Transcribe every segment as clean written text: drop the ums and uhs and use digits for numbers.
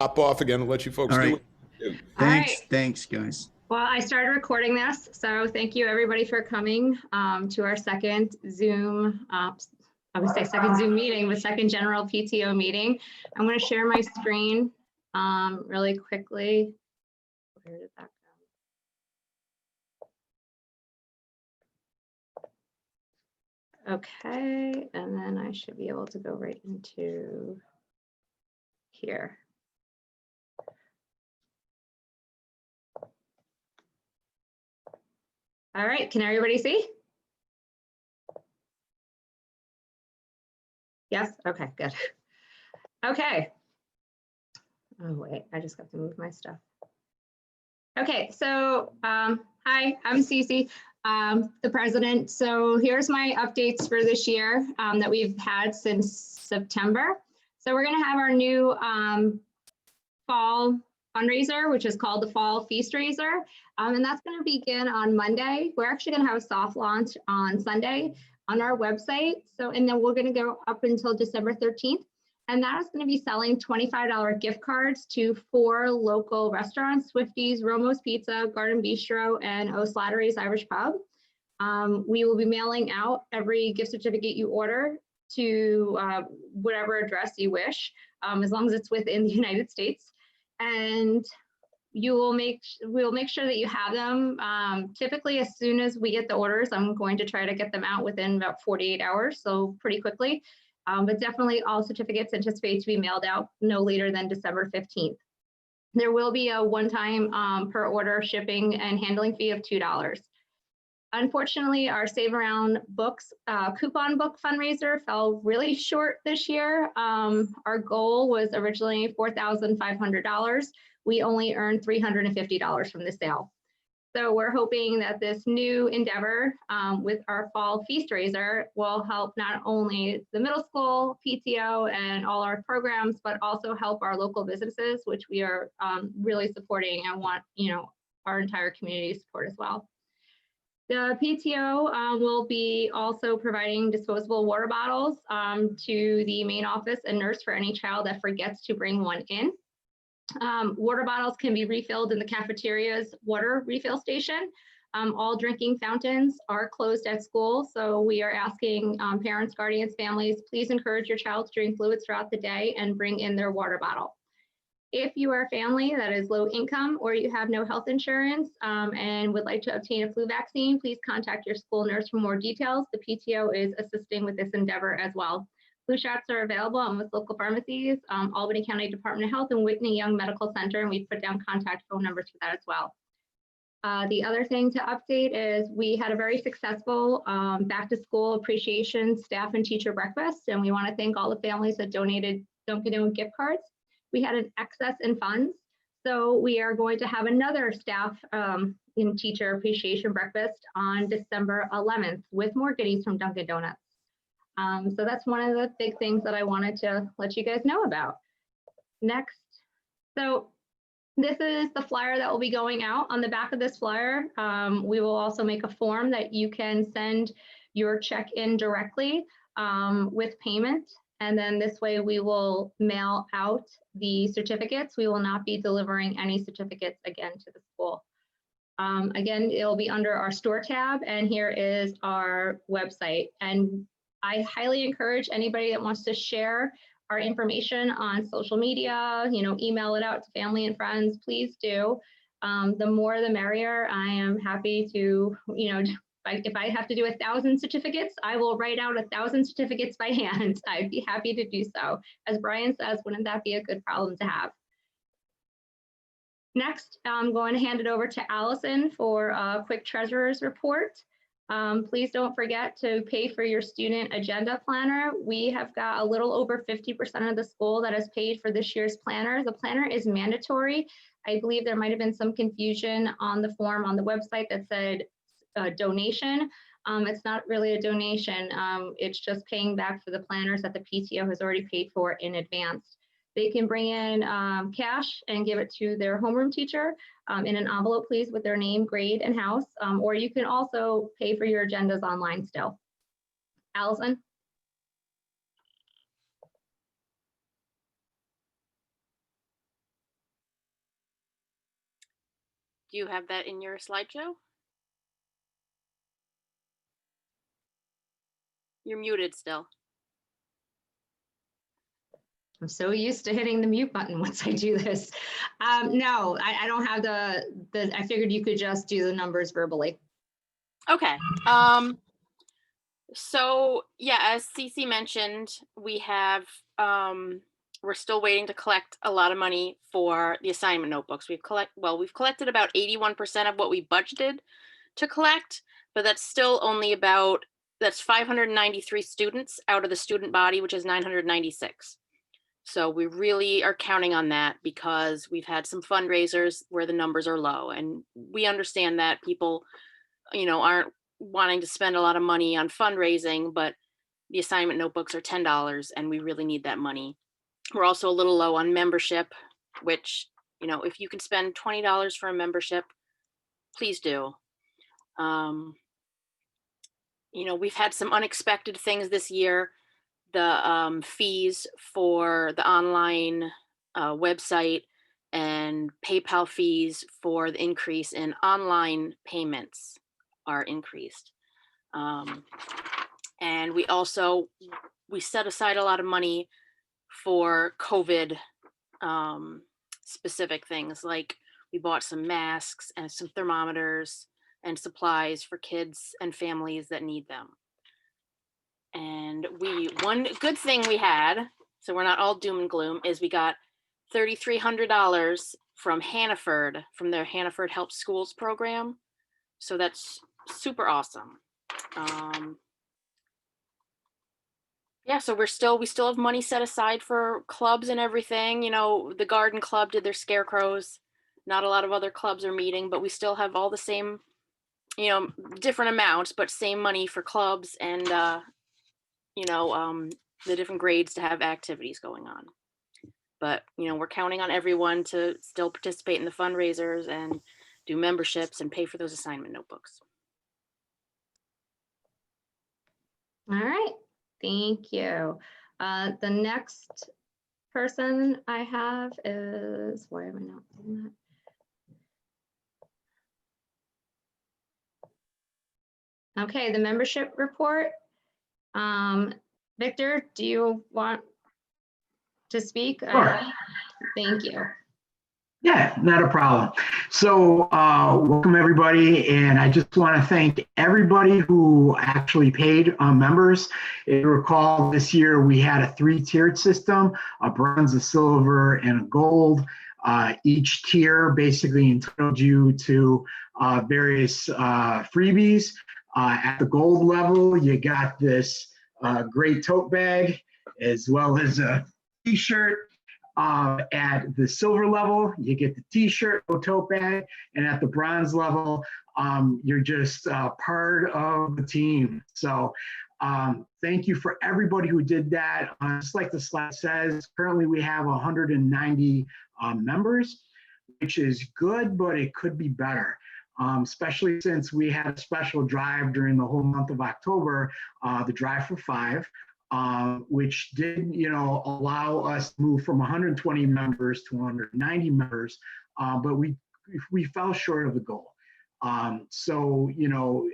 Hop off again and let you folks All do right. it. Thanks, guys. Well, I started recording this, so thank you everybody for coming to our second Zoom, I would say second Zoom meeting, but second general PTO meeting. I'm going to share my screen really quickly. Where did that go? Okay, and then I should be able to go right into here. All right, can everybody see? Yes, okay, good. Okay. Oh wait, I just got to move my stuff. Okay, so hi, I'm Cece, the president. So here's my updates for this year that we've had since September. So we're gonna have our new fall fundraiser, which is called the Fall Feast Raiser. And that's gonna begin on Monday. We're actually gonna have a soft launch on Sunday on our website. So, and then we're gonna go up until December 13th. And that is going to be selling $25 gift cards to 4 local restaurants: Swifties, Romo's Pizza, Garden Bistro, and O'Slattery's Irish Pub. We will be mailing out every gift certificate you order to whatever address you wish, as long as it's within the United States. And we'll make sure that you have them. Typically, as soon as we get the orders, I'm going to try to get them out within about 48 hours, so pretty quickly. But definitely all certificates anticipate to be mailed out no later than December 15th. There will be a one-time per order shipping and handling fee of $2. Unfortunately, our Save Around Books coupon book fundraiser fell really short this year. Our goal was originally $4,500. We only earned $350 from the sale. So we're hoping that this new endeavor with our Fall Feast Raiser will help not only the middle school PTO and all our programs, but also help our local businesses, which we are really supporting and want, our entire community to support as well. The PTO will be also providing disposable water bottles to the main office and nurse for any child that forgets to bring one in. Water bottles can be refilled in the cafeteria's water refill station. All drinking fountains are closed at school, so we are asking parents, guardians, families, please encourage your child to drink fluids throughout the day and bring in their water bottle. If you are a family that is low income or you have no health insurance and would like to obtain a flu vaccine, please contact your school nurse for more details. The PTO is assisting with this endeavor as well. Flu shots are available at most local pharmacies, Albany County Department of Health, and Whitney Young Medical Center, and we put down contact phone numbers for that as well. The other thing to update is we had a very successful back to school appreciation staff and teacher breakfast, and we want to thank all the families that donated Dunkin' Donuts gift cards. We had an excess in funds, so we are going to have another staff and teacher appreciation breakfast on December 11th with more goodies from Dunkin' Donuts. So that's one of the big things that I wanted to let you guys know about. Next, so this is the flyer that will be going out. On the back of this flyer, we will also make a form that you can send your check in directly with payment. And then this way we will mail out the certificates. We will not be delivering any certificates again to the school. Again, it'll be under our store tab, and here is our website. And I highly encourage anybody that wants to share our information on social media, email it out to family and friends, please do. The more the merrier. I am happy to, if I have to do 1,000 certificates, I will write out 1,000 certificates by hand. I'd be happy to do so. As Brian says, wouldn't that be a good problem to have? Next, I'm going to hand it over to Allison for a quick treasurer's report. Please don't forget to pay for your student agenda planner. We have got a little over 50% of the school that has paid for this year's planner. The planner is mandatory. I believe there might have been some confusion on the form on the website that said donation. It's not really a donation. It's just paying back for the planners that the PTO has already paid for in advance. They can bring in cash and give it to their homeroom teacher in an envelope, please, with their name, grade, and house, or you can also pay for your agendas online still. Allison? Do you have that in your slideshow? You're muted still. I'm so used to hitting the mute button once I do this. No, I don't have I figured you could just do the numbers verbally. Okay. So yeah, as Cece mentioned, we have, we're still waiting to collect a lot of money for the assignment notebooks. We've collected about 81% of what we budgeted to collect, but that's still only that's 593 students out of the student body, which is 996. So we really are counting on that because we've had some fundraisers where the numbers are low, and we understand that people, aren't wanting to spend a lot of money on fundraising, but the assignment notebooks are $10 and we really need that money. We're also a little low on membership, which, if you can spend $20 for a membership, please do. We've had some unexpected things this year. The fees for the online website and PayPal fees for the increase in online payments are increased. And we set aside a lot of money for COVID specific things, like we bought some masks and some thermometers and supplies for kids and families that need them. And one good thing we had, so we're not all doom and gloom, is we got $3,300 from Hannaford, from their Hannaford Help Schools program. So that's super awesome. Yeah, so we still have money set aside for clubs and everything. The garden club did their scarecrows. Not a lot of other clubs are meeting, but we still have all the same, different amounts, but same money for clubs and the different grades to have activities going on. But, we're counting on everyone to still participate in the fundraisers and do memberships and pay for those assignment notebooks. All right, thank you. The next person I have is, why am I not doing that? Okay, the membership report. Victor, do you want to speak? Sure. Thank you. Yeah, not a problem. So welcome everybody, and I just want to thank everybody who actually paid members. If you recall, this year we had a 3-tiered system, a bronze, a silver, and a gold. Each tier basically entitled you to various freebies. At the gold level, you got this great tote bag as well as a t-shirt. At the silver level, you get the t-shirt, tote bag, and at the bronze level, you're just part of the team. So thank you for everybody who did that. Just like the slide says, currently we have 190 members, which is good, but it could be better. Especially since we had a special drive during the whole month of October, the Drive for 5. Which did, allow us to move from 120 members to 190 members, but we fell short of the goal. So,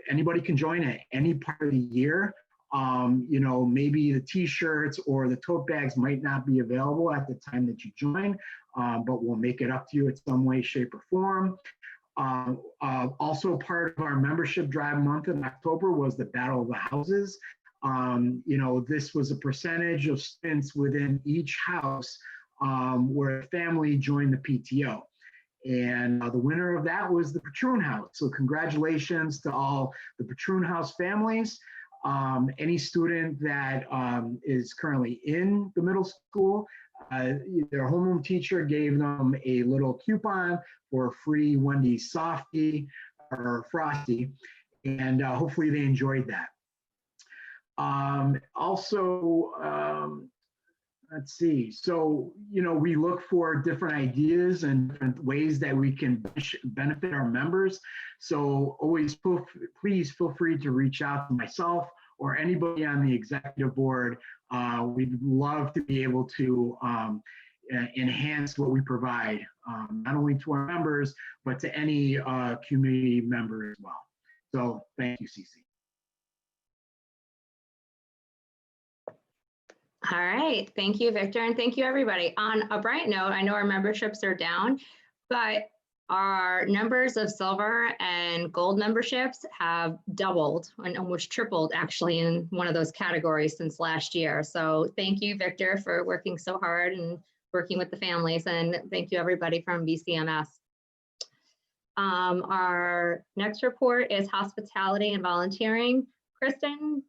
anybody can join at any part of the year. Maybe the t-shirts or the tote bags might not be available at the time that you join, but we'll make it up to you in some way, shape, or form. Also part of our membership drive month in October was the Battle of the Houses. This was a percentage of students within each house where a family joined the PTO. And the winner of that was the Patroon House. So congratulations to all the Patroon House families. Any student that is currently in the middle school, their homeroom teacher gave them a little coupon for a free Wendy's Softie or Frosty. And hopefully they enjoyed that. Let's see. So, we look for different ideas and different ways that we can benefit our members. So always please feel free to reach out to myself or anybody on the executive board. We'd love to be able to, enhance what we provide, not only to our members, but to any community member as well. So thank you, Cece. All right, thank you, Victor, and thank you, everybody. On a bright note, I know our memberships are down, but our numbers of silver and gold memberships have doubled and almost tripled actually in one of those categories since last year. So thank you, Victor, for working so hard and working with the families, and thank you, everybody from BCMS. Our next report is hospitality and volunteering. Kristen,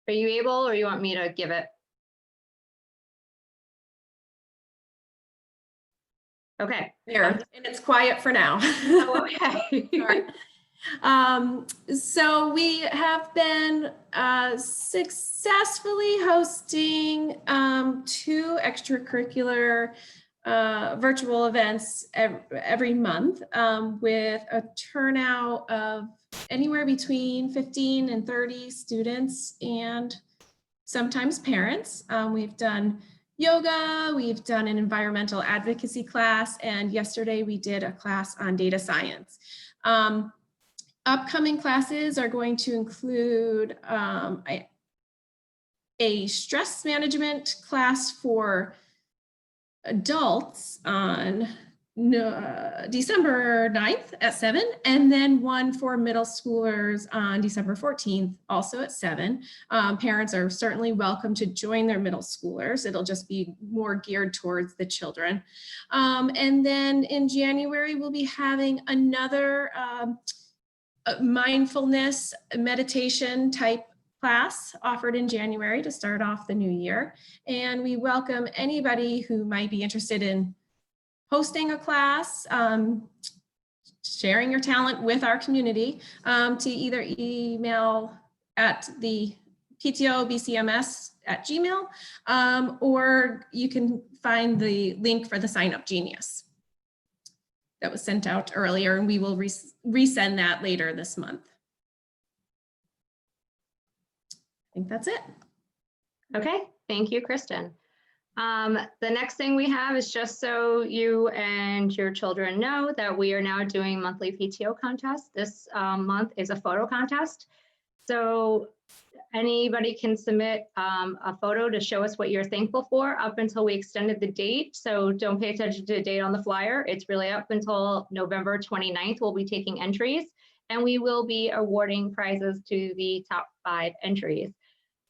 are you able, or you want me to give it? Okay. There, and it's quiet for now. Oh, okay. Sorry. So we have been successfully hosting 2 extracurricular virtual events every month with a turnout of anywhere between 15 and 30 students and sometimes parents. We've done yoga, we've done an environmental advocacy class, and yesterday we did a class on data science. Upcoming classes are going to include a stress management class for adults on December 9th at 7, and then one for middle schoolers on December 14th, also at 7. Parents are certainly welcome to join their middle schoolers. It'll just be more geared towards the children. And then in January, we'll be having another mindfulness meditation type class offered in January to start off the new year. And we welcome anybody who might be interested in hosting a class, sharing your talent with our community, to either email at the PTO BCMS at Gmail, or you can find the link for the Sign Up Genius that was sent out earlier, and we will resend that later this month. I think that's it. Okay, thank you, Kristen. The next thing we have is just so you and your children know that we are now doing monthly PTO contests. This month is a photo contest. So anybody can submit a photo to show us what you're thankful for up until we extended the date. So don't pay attention to the date on the flyer. It's really up until November 29th. We'll be taking entries, and we will be awarding prizes to the top 5 entries.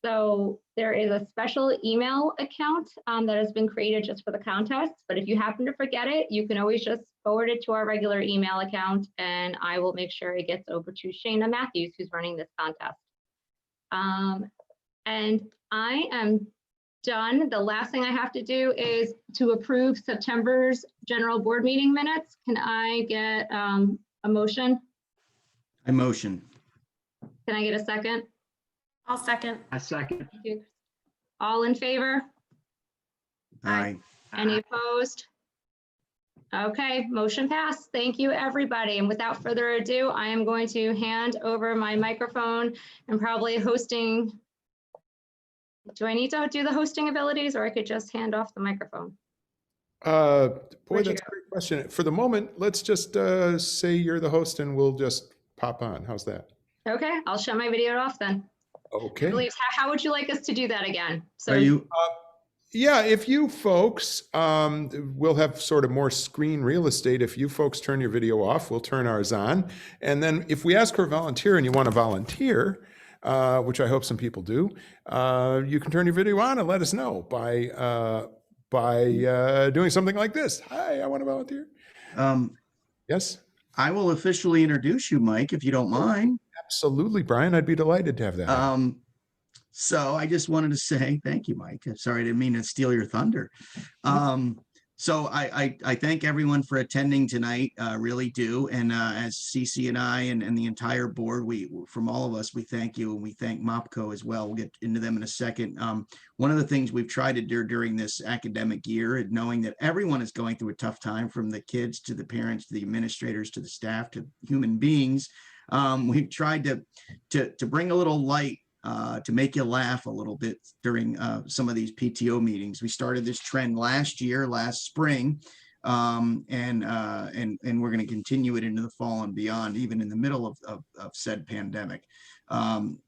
So there is a special email account that has been created just for the contest, but if you happen to forget it, you can always just forward it to our regular email account, and I will make sure it gets over to Shayna Matthews, who's running this contest. And I am done. The last thing I have to do is to approve September's general board meeting minutes. Can I get a motion? I motion. Can I get a second? I'll second. A second. Thank you. All in favor? Aye. Any opposed? Okay, motion passed. Thank you, everybody. And without further ado, I am going to hand over my microphone and probably hosting. Do I need to do the hosting abilities, or I could just hand off the microphone? Boy, Where'd you that's a great question. For the moment, let's just say you're the host and we'll just pop on. How's that? Okay, I'll shut my video off then. Okay. Please, how would you like us to do that again? So Are you? Yeah, if you folks, we'll have sort of more screen real estate. If you folks turn your video off, we'll turn ours on. And then if we ask for a volunteer and you want to volunteer, which I hope some people do, you can turn your video on and let us know by doing something like this. Hi, I want to volunteer. Yes? I will officially introduce you, Mike, if you don't mind. Absolutely, Brian. I'd be delighted to have that. So I just wanted to say thank you, Mike. I'm sorry, I didn't mean to steal your thunder. So I thank everyone for attending tonight, really do. And as Cece and I and the entire board, from all of us, we thank you, and we thank MopCo as well. We'll get into them in a second. One of the things we've tried to do during this academic year, and knowing that everyone is going through a tough time, from the kids to the parents, to the administrators, to the staff, to human beings, we've tried to bring a little light to make you laugh a little bit during some of these PTO meetings. We started this trend last spring, and we're going to continue it into the fall and beyond, even in the middle of said pandemic.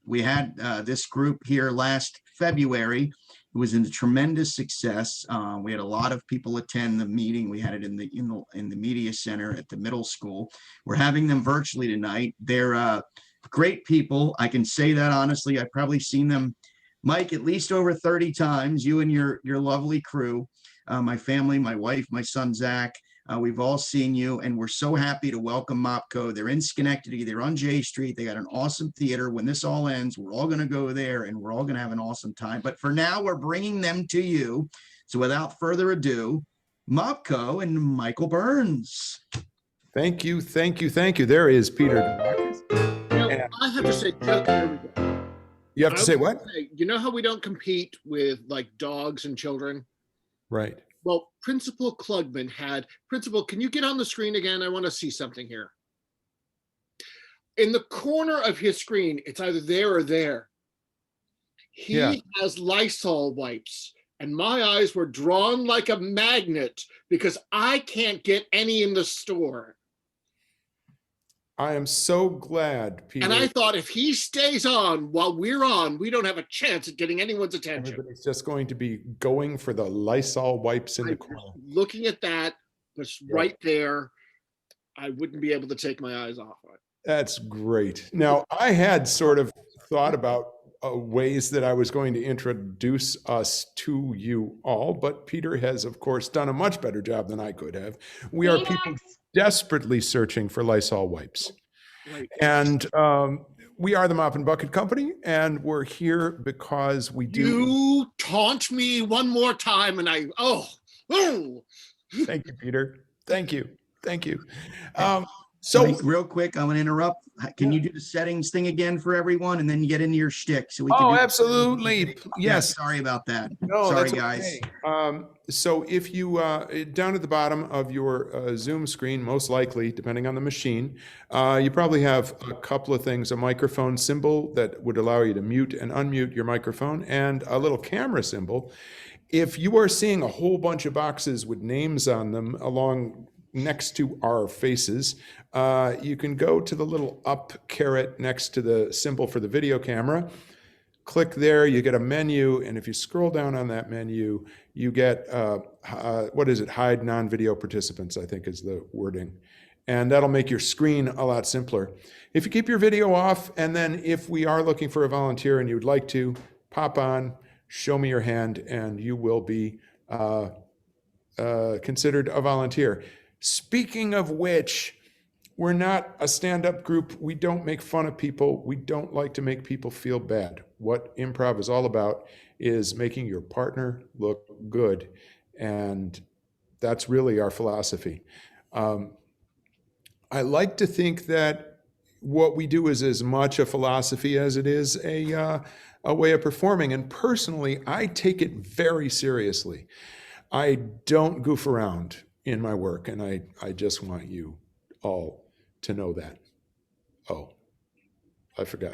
We had this group here last February. It was a tremendous success. We had a lot of people attend the meeting. We had it in the media center at the middle school. We're having them virtually tonight. They're great people. I can say that honestly. I've probably seen them, Mike, at least over 30 times. You and your lovely crew, my family, my wife, my son Zach. We've all seen you, and we're so happy to welcome MopCo. They're in Schenectady. They're on J Street. They got an awesome theater. When this all ends, we're all going to go there, and we're all going to have an awesome time. But for now, we're bringing them to you. So without further ado, MopCo and Michael Burns. Thank you, thank you, thank you. There is Peter. I have to say, there we go. You have to say what? You know how we don't compete with like dogs and children? Right. Well, Principal Klugman had, Principal, can you get on the screen again? I want to see something here. In the corner of his screen, it's either there or there. He has Lysol wipes, and my eyes were drawn like a magnet because I can't get any in the store. I am so glad, Peter. And I thought if he stays on while we're on, we don't have a chance at getting anyone's attention. Everybody's just going to be going for the Lysol wipes in the corner. Looking at that, it's right there. I wouldn't be able to take my eyes off it. That's great. Now, I had sort of thought about ways that I was going to introduce us to you all, but Peter has, of course, done a much better job than I could have. We are people desperately searching for Lysol wipes. Right. And we are the Mop and Bucket Company, and we're here because we do. You taunt me one more time, and oh. Thank you, Peter. Thank you. Thank you. So real quick, I'm going to interrupt. Can you do the settings thing again for everyone, and then you get into your shtick? So we can absolutely. Yes. Sorry about that. No, sorry, that's guys. Okay. So if you down at the bottom of your Zoom screen, most likely, depending on the machine, you probably have a couple of things: a microphone symbol that would allow you to mute and unmute your microphone, and a little camera symbol. If you are seeing a whole bunch of boxes with names on them along next to our faces, you can go to the little up caret next to the symbol for the video camera. Click there, you get a menu, and if you scroll down on that menu, you get, hide non-video participants, I think is the wording. And that'll make your screen a lot simpler. If you keep your video off, and then if we are looking for a volunteer and you'd like to, pop on, show me your hand, and you will be considered a volunteer. Speaking of which, we're not a stand-up group. We don't make fun of people. We don't like to make people feel bad. What improv is all about is making your partner look good. And that's really our philosophy. I like to think that what we do is as much a philosophy as it is a way of performing. And personally, I take it very seriously. I don't goof around in my work, and I just want you all to know that. Oh, I forgot.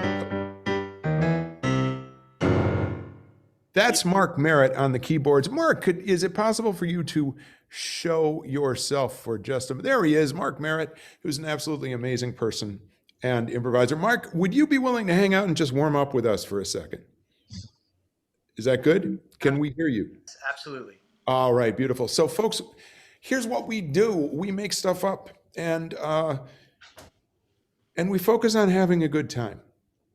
That's Mark Merritt on the keyboards. Mark, is it possible for you to show yourself for just a minute? There he is, Mark Merritt, who's an absolutely amazing person and improviser. Mark, would you be willing to hang out and just warm up with us for a second? Is that good? Can we hear you? Absolutely. All right, beautiful. So folks, here's what we do. We make stuff up, and we focus on having a good time.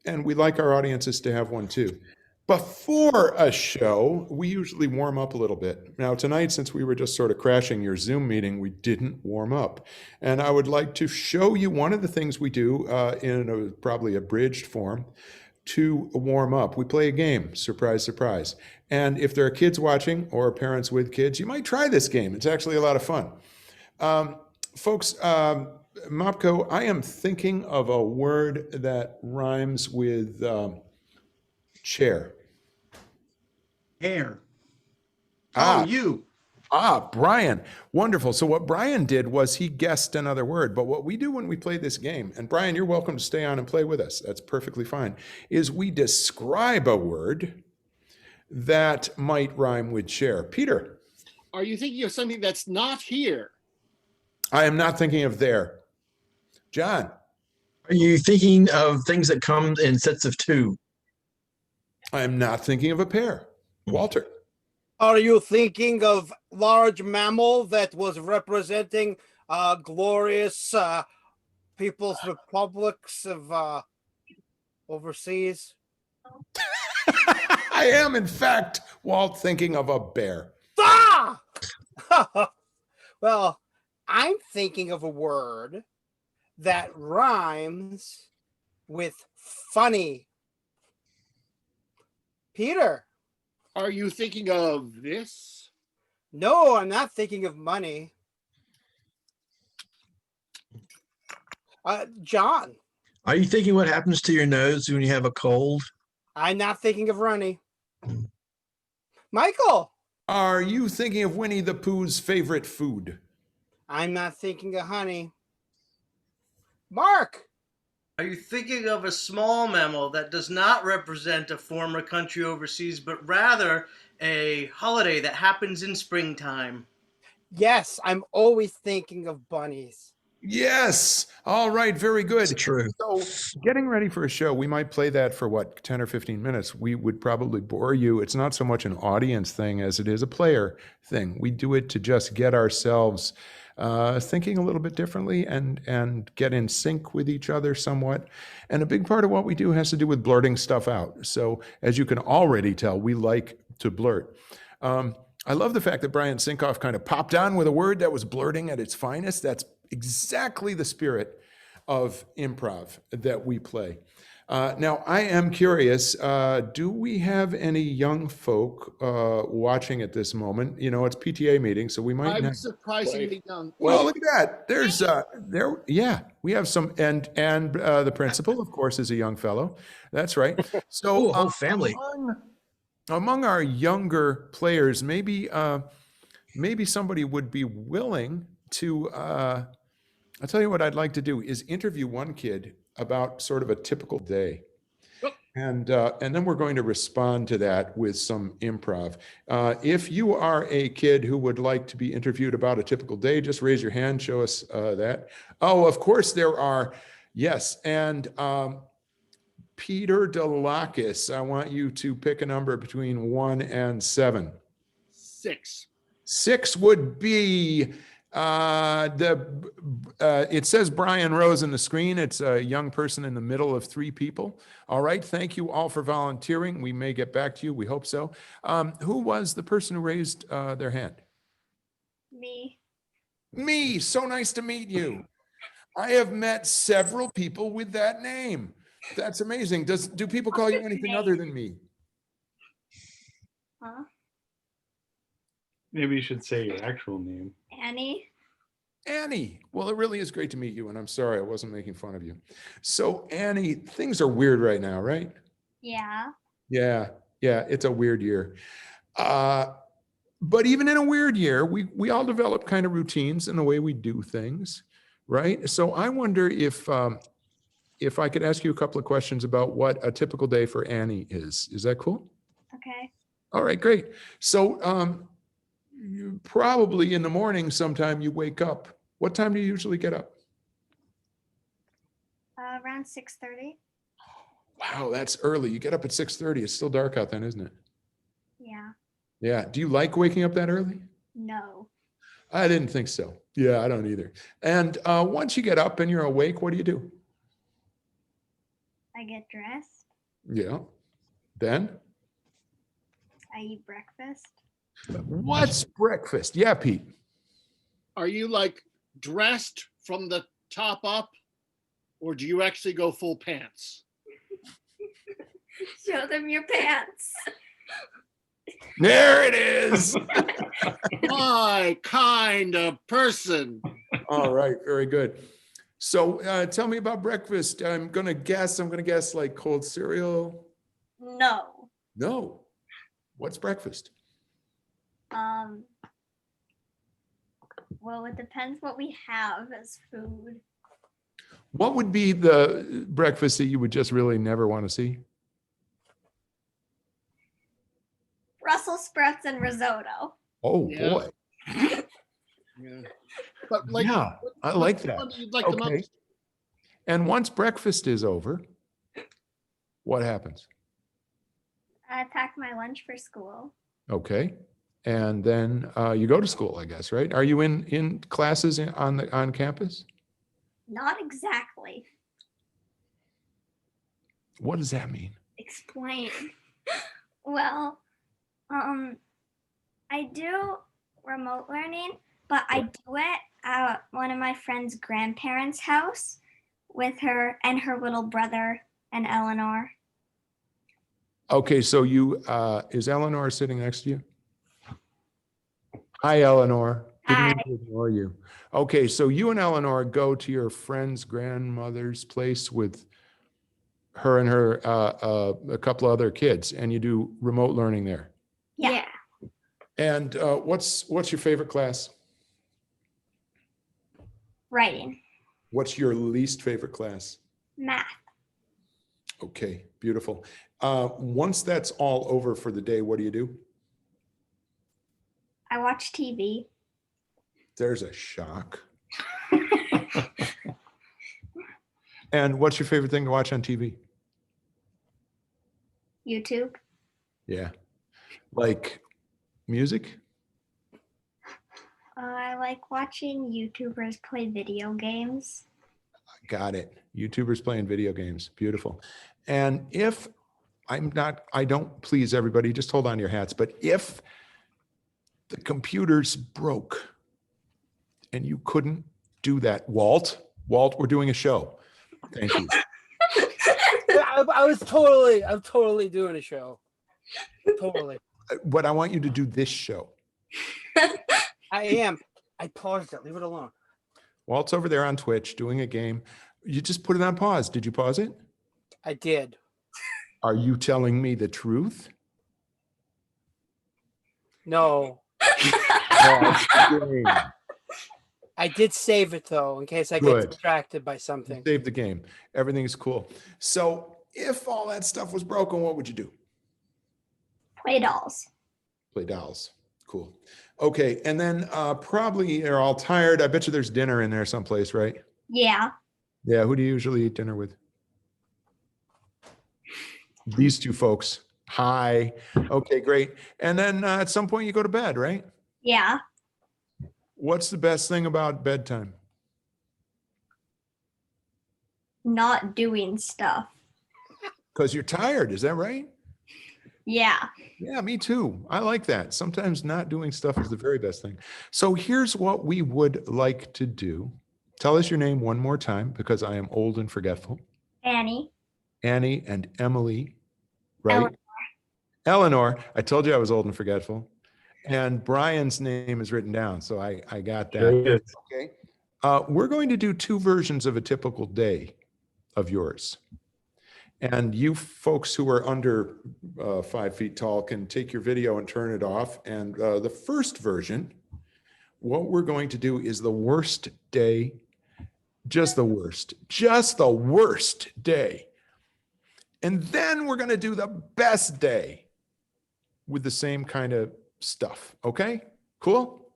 And we like our audiences to have one too. Before a show, we usually warm up a little bit. Now tonight, since we were just sort of crashing your Zoom meeting, we didn't warm up. And I would like to show you one of the things we do in a probably abridged form to warm up. We play a game, surprise, surprise. And if there are kids watching or parents with kids, you might try this game. It's actually a lot of fun. Folks, MopCo, I am thinking of a word that rhymes with chair. Hair. Ah. Oh, you. Brian. Wonderful. So what Brian did was he guessed another word. But what we do when we play this game, and Brian, you're welcome to stay on and play with us. That's perfectly fine, is we describe a word that might rhyme with share. Peter. Are you thinking of something that's not here? I am not thinking of there. John. Are you thinking of things that come in sets of two? I am not thinking of a pair. Walter. Are you thinking of large mammal that was representing glorious people's republics of overseas? I am, in fact, Walt, thinking of a bear. Ah! Well, I'm thinking of a word that rhymes with funny. Peter. Are you thinking of this? No, I'm not thinking of money. John. Are you thinking what happens to your nose when you have a cold? I'm not thinking of runny. Michael. Are you thinking of Winnie the Pooh's favorite food? I'm not thinking of honey. Mark. Are you thinking of a small mammal that does not represent a former country overseas, but rather a holiday that happens in springtime? Yes, I'm always thinking of bunnies. Yes. All right. Very good. It's true. So getting ready for a show, we might play that for what, 10 or 15 minutes. We would probably bore you. It's not so much an audience thing as it is a player thing. We do it to just get ourselves thinking a little bit differently and get in sync with each other somewhat. And a big part of what we do has to do with blurting stuff out. So as you can already tell, we like to blurt. I love the fact that Brian Sinkoff kind of popped on with a word that was blurting at its finest. That's exactly the spirit of improv that we play. Now, I am curious, do we have any young folk watching at this moment? You know, it's PTA meeting, so we might I'm not. surprisingly young. Well, look at that. There's we have some, and the principal, of course, is a young fellow. That's right. So Ooh, whole family. Among our younger players, maybe somebody would be willing to, I'll tell you what I'd like to do is interview one kid about sort of a typical day. And then we're going to respond to that with some improv. If you are a kid who would like to be interviewed about a typical day, just raise your hand, show us that. Oh, of course there are. Yes. And Peter Delakis, I want you to pick a number between 1 and 7. 6. 6 would be it says Brian Rose on the screen. It's a young person in the middle of 3 people. All right. Thank you all for volunteering. We may get back to you. We hope so. Who was the person who raised their hand? Me. So nice to meet you. I have met several people with that name. That's amazing. Do people call you anything other than me? Huh? Maybe you should say your actual name. Annie. Well, it really is great to meet you, and I'm sorry I wasn't making fun of you. So, Annie, things are weird right now, right? Yeah. Yeah, it's a weird year. But even in a weird year, we all develop kind of routines in the way we do things, right? So I wonder if I could ask you a couple of questions about what a typical day for Annie is. Is that cool? Okay. All right, great. So you probably in the morning sometime you wake up. What time do you usually get up? Around 6:30. Wow, that's early. You get up at 6:30. It's still dark out then, isn't it? Yeah. Yeah. Do you like waking up that early? No. I didn't think so. Yeah, I don't either. And once you get up and you're awake, what do you do? I get dressed. Yeah. Then? I eat breakfast. What's breakfast? Yeah, Pete. Are you like dressed from the top up, or do you actually go full pants? Show them your pants. There it is. My kind of person. All right, very good. So tell me about breakfast. I'm gonna guess like cold cereal. No. No. What's breakfast? Well, it depends what we have as food. What would be the breakfast that you would just really never want to see? Brussels sprouts and risotto. Oh, Yeah. boy. Yeah. But like, Yeah, I like that. what you'd like the Okay. most? And once breakfast is over, what happens? I pack my lunch for school. Okay. And then you go to school, I guess, right? Are you in classes on campus? Not exactly. What does that mean? Explain. Well, I do remote learning, but I do it at one of my friend's grandparents' house with her and her little brother and Eleanor. Okay, so you is Eleanor sitting next to you? Hi, Eleanor. Didn't mean to ignore you. Okay, so you and Eleanor go to your friend's grandmother's place with her and her a couple of other kids, and you do remote learning there. Yeah. And what's your favorite class? Writing. What's your least favorite class? Math. Okay, beautiful. Once that's all over for the day, what do you do? I watch TV. There's a shock. And what's your favorite thing to watch on TV? YouTube. Yeah. Like music? I like watching YouTubers play video games. Got it. YouTubers playing video games. Beautiful. And if I don't please everybody, just hold on to your hats. But if the computers broke and you couldn't do that, Walt, we're doing a show. Thank you. I'm totally doing a show. Totally. But I want you to do this show. I am. I paused it. Leave it alone. Walt's over there on Twitch doing a game. You just put it on pause. Did you pause it? I did. Are you telling me the truth? No. Oh, I did save it though, in case I Good. get distracted by something. save the game. Everything's cool. So if all that stuff was broken, what would you do? Play dolls. Play dolls. Cool. Okay. And then probably you're all tired. I bet you there's dinner in there someplace, right? Yeah. Yeah. Who do you usually eat dinner with? These two folks. Hi. Okay, great. And then at some point you go to bed, right? Yeah. What's the best thing about bedtime? Not doing stuff. Because you're tired. Is that right? Yeah. Yeah, me too. I like that. Sometimes not doing stuff is the very best thing. So here's what we would like to do. Tell us your name one more time because I am old and forgetful. Annie. Annie and Emily, right? Eleanor. I told you I was old and forgetful. And Brian's name is written down, so I got that. Okay. We're going to do two versions of a typical day of yours. And you folks who are under 5 feet tall can take your video and turn it off. And the first version, what we're going to do is the worst day, just the worst day. And then we're going to do the best day with the same kind of stuff. Okay, cool.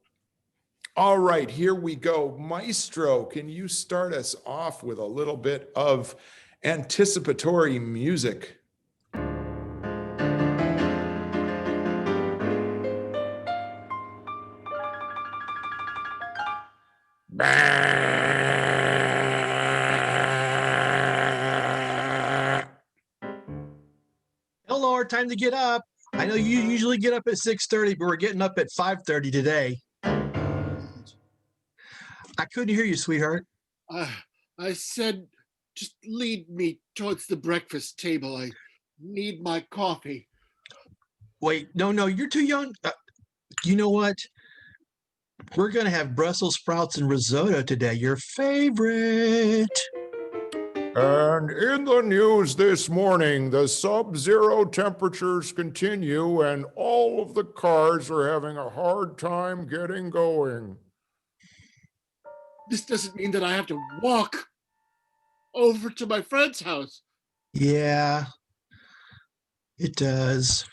All right, here we go. Maestro, can you start us off with a little bit of anticipatory music? Hello, time to get up. I know you usually get up at 6:30, but we're getting up at 5:30 today. I couldn't hear you, sweetheart. I said, just lead me towards the breakfast table. I need my coffee. Wait, no, you're too young. You know what? We're going to have Brussels sprouts and risotto today, your favorite. And in the news this morning, the sub-zero temperatures continue and all of the cars are having a hard time getting going. This doesn't mean that I have to walk over to my friend's house. Yeah, it does.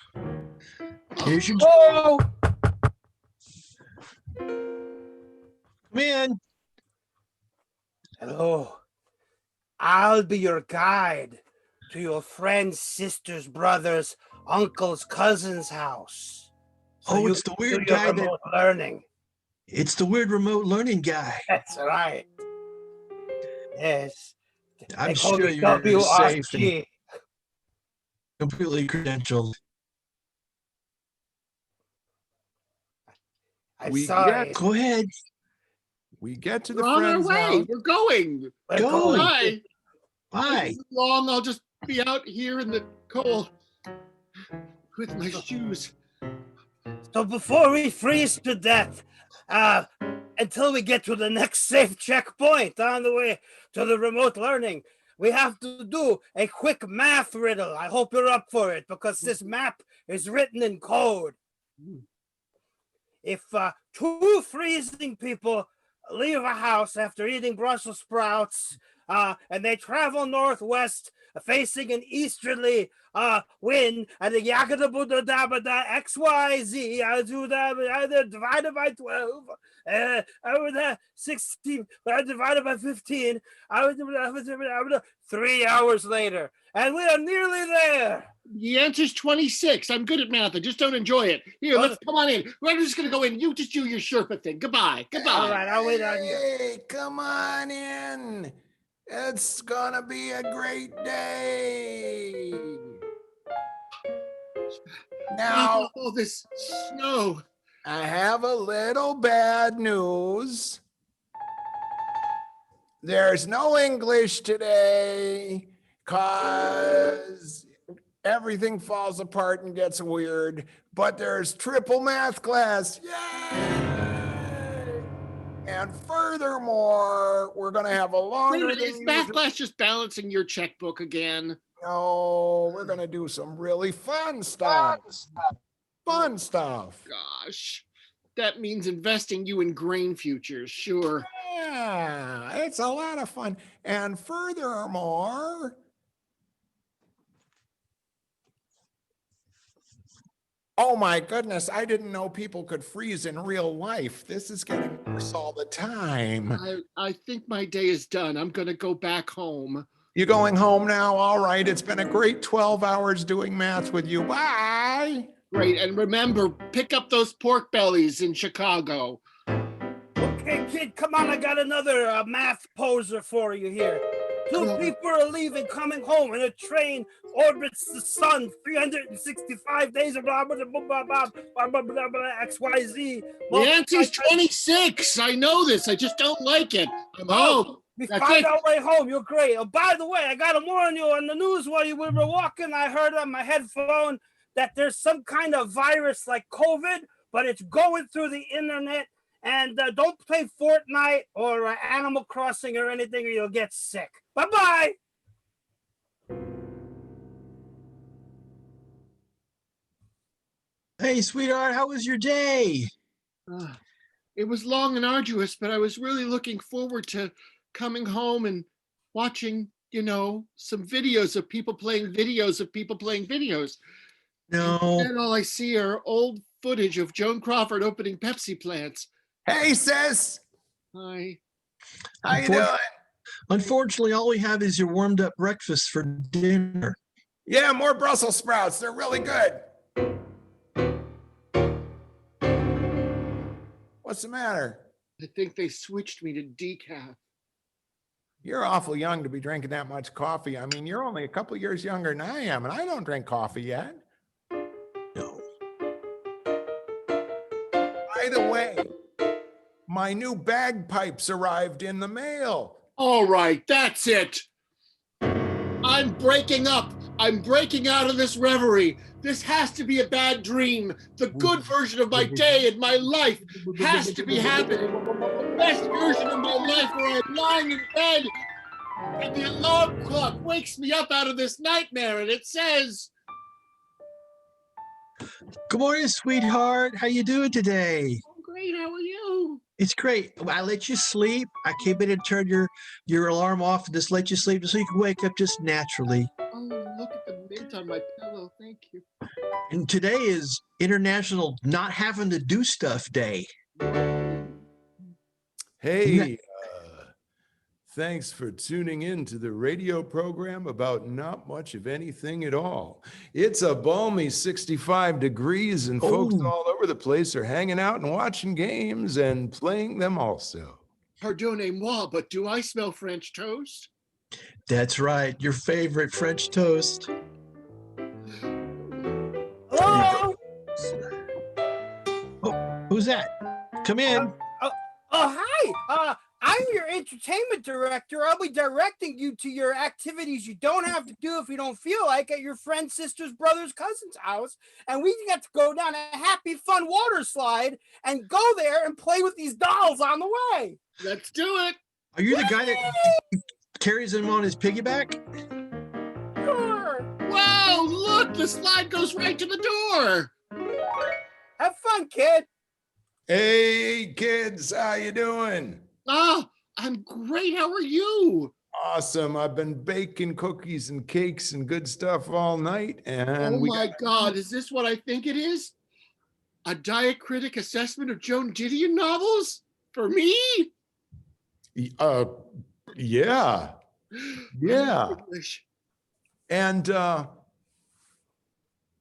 Here's your Oh, come in. hello. I'll be your guide to your friend's sister's brother's uncle's cousin's house. Oh, you it's the can do weird your guy that remote learning. it's the weird remote learning guy. That's right. Yes. I'm They call sure me you're safe and WRG. completely credentialed. I'm We sorry. get- Go ahead. We get to We're the on our friend's way. house. We're going. We're Go. going. Bye. Bye. Long. I'll just be out here in the cold with my shoes. So before we freeze to death, until we get to the next safe checkpoint on the way to the remote learning, we have to do a quick math riddle. I hope you're up for it because this map is written in code. If two freezing people leave a house after eating Brussels sprouts and they travel northwest facing an easterly wind and the yakada buddha dabada XYZ divided by 12 over the 16 divided by 15 3 hours later, and we are nearly there. The answer's 26. I'm good at math. I just don't enjoy it. Here, let's come on in. We're just going to go in. You just do your Sherpa thing. Goodbye. Goodbye. All right, I'll wait on you. Hey, come on in. It's gonna be a great day. Now, all this snow. I have a little bad news. There's no English today because everything falls apart and gets weird, but there's triple math class. Yay! And furthermore, we're going to have a longer Wait, than is math usual- class just balancing your checkbook again? No, we're going to do some really fun stuff. Fun stuff. Gosh, that means investing you in grain futures. Sure. Yeah, it's a lot of fun. And furthermore, oh my goodness, I didn't know people could freeze in real life. This is getting worse all the time. I think my day is done. I'm going to go back home. You going home now? All right. It's been a great 12 hours doing math with you. Bye. Great. And remember, pick up those pork bellies in Chicago. Okay, kid, come on. I got another math poser for you here. Two people are leaving, coming home, and a train orbits the sun 365 days of blah, blah, blah, blah, blah, blah, blah, blah, blah, XYZ. The answer's 26. I know this. I just don't like it. I'm home. We That's find it. our way home. You're great. Oh, by the way, I got to warn you, on the news while you were walking, I heard on my headphone that there's some kind of virus like COVID, but it's going through the internet. And don't play Fortnite or Animal Crossing or anything, or you'll get sick. Bye-bye. Hey, sweetheart, how was your day? It was long and arduous, but I was really looking forward to coming home and watching, some videos of people playing videos of people playing videos. No. And all I see are old footage of Joan Crawford opening Pepsi plants. Hey, sis. Hi. How you doing? Unfortunately, all we have is your warmed up breakfast for dinner. Yeah, more Brussels sprouts. They're really good. What's the matter? I think they switched me to decaf. You're awful young to be drinking that much coffee. I mean, you're only a couple years younger than I am, and I don't drink coffee yet. No. By the way, my new bagpipes arrived in the mail. All right, that's it. I'm breaking up. I'm breaking out of this reverie. This has to be a bad dream. The good version of my day and my life has to be happening. The best version of my life where I'm lying in bed and the alarm clock wakes me up out of this nightmare and it says, Good morning, sweetheart. How you doing today? "Oh, great. How are you? It's great. I let you sleep. I came in and turned your alarm off and just let you sleep so you can wake up just naturally. Oh, look at the mint on my pillow. Thank you. And today is International Not Having to Do Stuff Day. Hey, thanks for tuning in to the radio program about not much of anything at all. It's a balmy 65 degrees and folks Oh. all over the place are hanging out and watching games and playing them also. Pardonnez-moi, but do I smell French toast? That's right. Your favorite French toast. Hello? Oh, who's that? Come in. Hi. I'm your entertainment director. I'll be directing you to your activities you don't have to do if you don't feel like at your friend's sister's brother's cousin's house. And we got to go down a happy, fun water slide and go there and play with these dolls on the way. Let's do it. Are you the guy that carries them on his piggyback? Sure. Wow, look, the slide goes right to the door. Have fun, kid. Hey kids, how you doing? Oh, I'm great. How are you? Awesome. I've been baking cookies and cakes and good stuff all night. And Oh my God, is this what I think it is? A diacritic assessment of Joan Didion novels? For me? Yeah. Yeah. English. And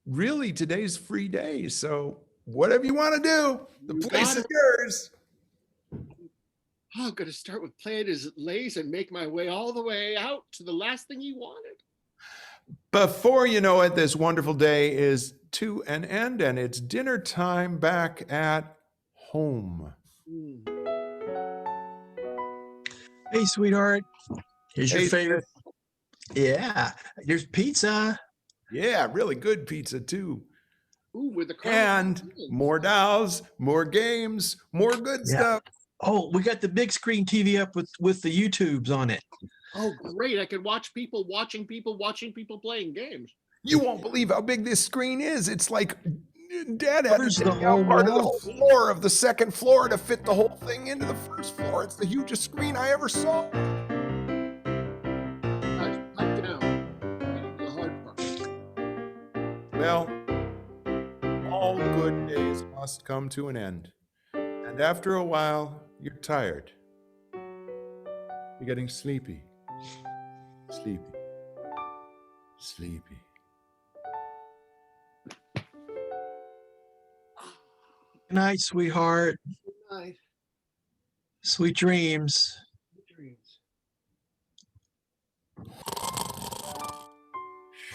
really today's free day. So whatever you want to do, the You place got is it. yours. Oh, I'm going to start with Play It As It Lays and make my way all the way out to the last thing you wanted. Before you know it, this wonderful day is to an end and it's dinner time back at home. Mm. Hey, sweetheart. Here's your Hey, favorite. Yeah, here's pizza. Yeah, really good pizza too. Ooh, with the And more dolls, more games, more good Yeah. stuff. Oh, we got the big screen TV up with the YouTubes on it. Oh, great. I can watch people watching people playing games. You won't believe how big this screen is. It's like Dad had to Covers take the out whole part of wall. the floor of the second floor to fit the whole thing into the first floor. It's the hugest screen I ever saw. Guys, pipe down. The hard part. Well, all good days must come to an end. And after a while, you're tired. You're getting sleepy. Sleepy. Sleepy. Good night, sweetheart. Good night. Sweet dreams. Good dreams.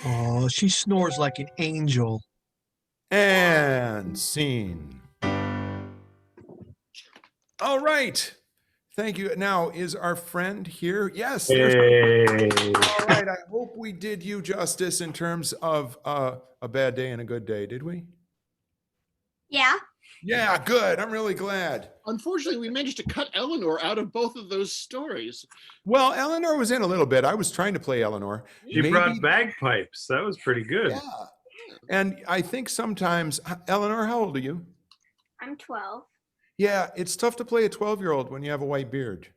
Oh, she snores like an angel. And scene. All right. Thank you. Now, is our friend here? Yes. Hey. All right. I hope we did you justice in terms of a bad day and a good day. Did we? Yeah. Yeah, good. I'm really glad. Unfortunately, we managed to cut Eleanor out of both of those stories. Well, Eleanor was in a little bit. I was trying to play Eleanor. She brought bagpipes. That was pretty good. Yeah. And I think sometimes, Eleanor, how old are you? I'm 12. Yeah, it's tough to play a 12-year-old when you have a white beard.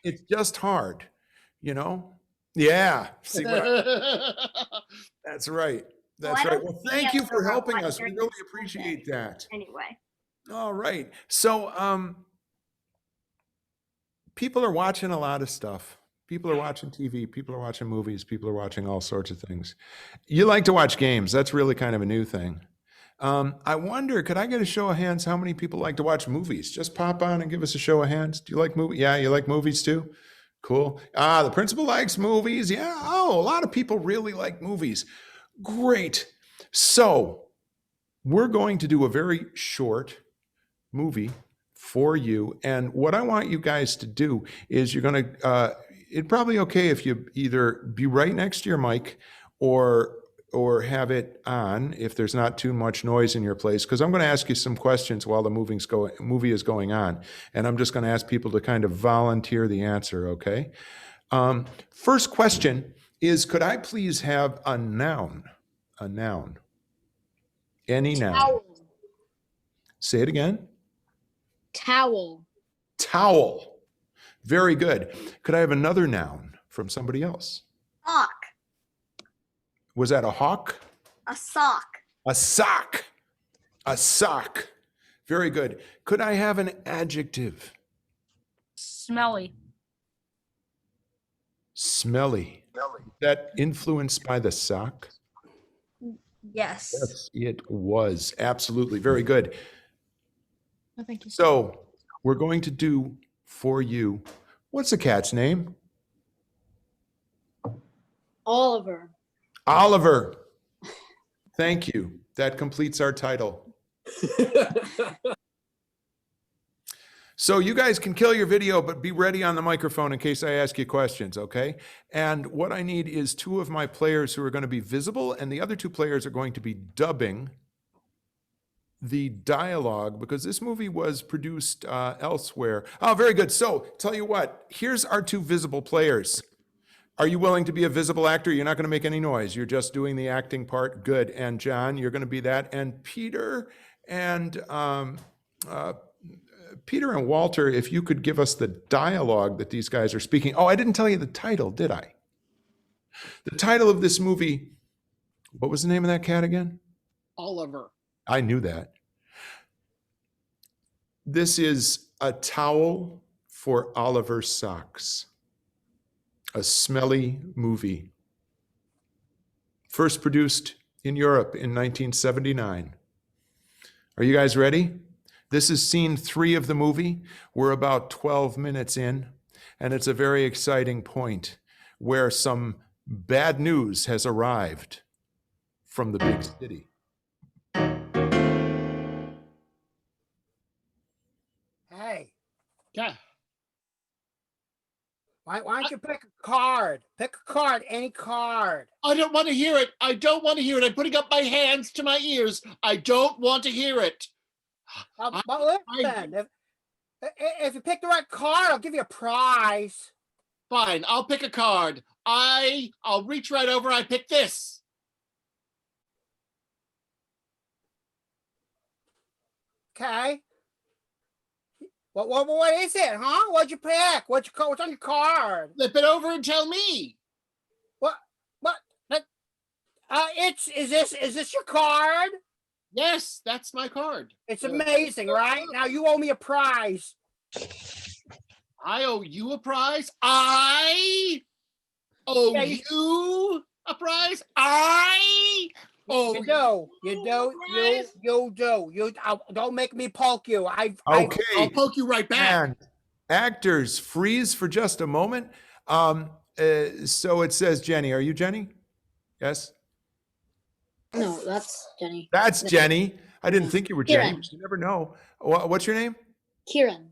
It's just hard, you know? Yeah. See what that's right. That's I right. don't Well, see thank you for Eleanor helping white us. We beard really is appreciate that. Anyway. All right. So, people are watching a lot of stuff. People are watching TV. People are watching movies. People are watching all sorts of things. You like to watch games. That's really kind of a new thing. I wonder, could I get a show of hands? How many people like to watch movies? Just pop on and give us a show of hands. Do you like movies? Yeah, you like movies too? Cool. The principal likes movies. Yeah. Oh, a lot of people really like movies. Great. So we're going to do a very short movie for you. And what I want you guys to do is you're going to, it's probably okay if you either be right next to your mic or have it on if there's not too much noise in your place, because I'm going to ask you some questions while the movie is going on. And I'm just going to ask people to kind of volunteer the answer, okay? First question is, could I please have a noun? A noun. Any noun. Towel. Say it again. Towel. Towel. Very good. Could I have another noun from somebody else? Sock. Was that a hawk? A sock. A sock. A sock. Very good. Could I have an adjective? Smelly. Smelly. That influenced by the sock? Yes. Yes, it was. Absolutely. Very good. Oh, thank you. So we're going to do for you. What's the cat's name? Oliver. Oliver. Thank you. That completes our title. So you guys can kill your video, but be ready on the microphone in case I ask you questions, okay? And what I need is 2 of my players who are going to be visible, and the other 2 players are going to be dubbing the dialogue, because this movie was produced elsewhere. Oh, very good. So tell you what, here's our 2 visible players. Are you willing to be a visible actor? You're not going to make any noise. You're just doing the acting part. Good. And John, you're going to be that. And Peter and Walter, if you could give us the dialogue that these guys are speaking. Oh, I didn't tell you the title, did I? The title of this movie, what was the name of that cat again? Oliver. I knew that. This is A Towel for Oliver's Socks. A smelly movie. First produced in Europe in 1979. Are you guys ready? This is scene 3 of the movie. We're about 12 minutes in, and it's a very exciting point where some bad news has arrived from the big city. Hey, Yeah. why don't you pick a card? Pick a card, any card. I don't want to hear it. I don't want to hear it. I'm putting up my hands to my ears. I don't want to hear it. But listen, if you pick the right card, I'll give you a prize. Fine, I'll pick a card. I'll reach right over. I pick this. Okay. What is it, huh? What'd you pick? What's on your card? Flip it over and tell me. What? Is this your card? Yes, that's my card. It's amazing, right? Now you owe me a prize. I owe you a prize. I owe you a prize. I owe You do. Don't make me poke you. Okay. I'll poke you right back. And actors, freeze for just a moment. So it says Jenny. Are you Jenny? Yes? No, that's Jenny. That's Jenny. I didn't think you were Jenny, Kieran. but you never know. What's your name? Kieran.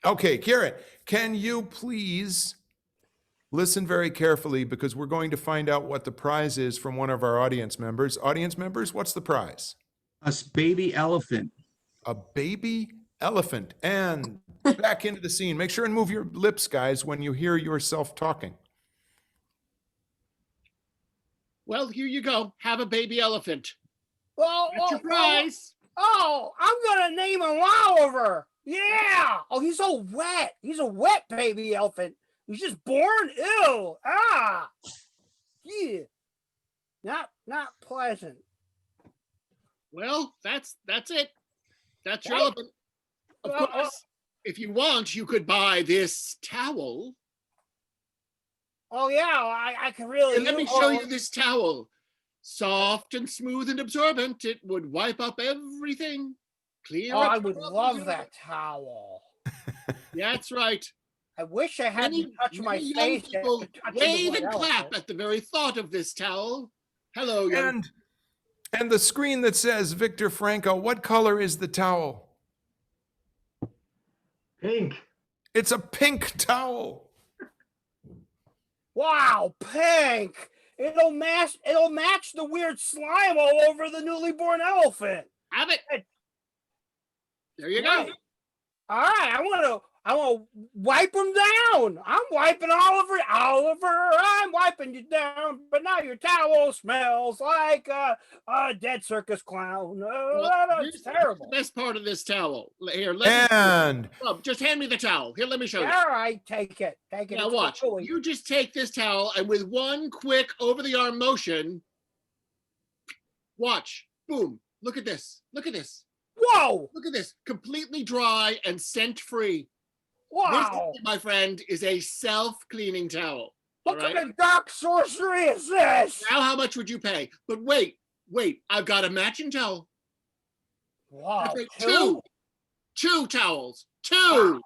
Okay, Kieran, can you please listen very carefully, because we're going to find out what the prize is from one of our audience members. Audience members, what's the prize? A baby elephant. A baby elephant. And back into the scene. Make sure and move your lips, guys, when you hear yourself talking. Well, here you go. Have a baby elephant. That's your prize. I'm gonna name him Oliver. Yeah. Oh, he's so wet. He's a wet baby elephant. He's just born ill. Yeah. Not pleasant. Well, that's it. That's your Hey. elephant. Of course, if you want, you could buy this towel. Oh yeah, I can really. And let me show you this towel. Soft and smooth and absorbent. It would wipe up everything. Clear up. I would love that towel. That's right. I wish I hadn't touched my Many young face. people to touch the wave white and clap elephant. at the very thought of this towel. Hello, young. And the screen that says Victor Franco, what color is the towel? Pink. It's a pink towel. Wow, pink! It'll match the weird slime all over the newly born elephant. Have it. There you Right. go. All right, I'm gonna wipe them down. I'm wiping Oliver. Oliver, I'm wiping you down. But now your towel smells like a dead circus clown. That's Here's terrible. the best part of this towel. Here, And just hand me the towel. Here, let me show you. All right, take it. Take it. Now It's watch. cool. You just take this towel and with one quick over-the-arm motion, watch. Boom. Look at this. Look at this. Whoa. Look at this. Completely dry and scent-free. Wow. This, my friend, is a self-cleaning towel. What kind of dark sorcery is this? Now how much would you pay? But wait, I've got a matching towel. Wow. Two towels. Two.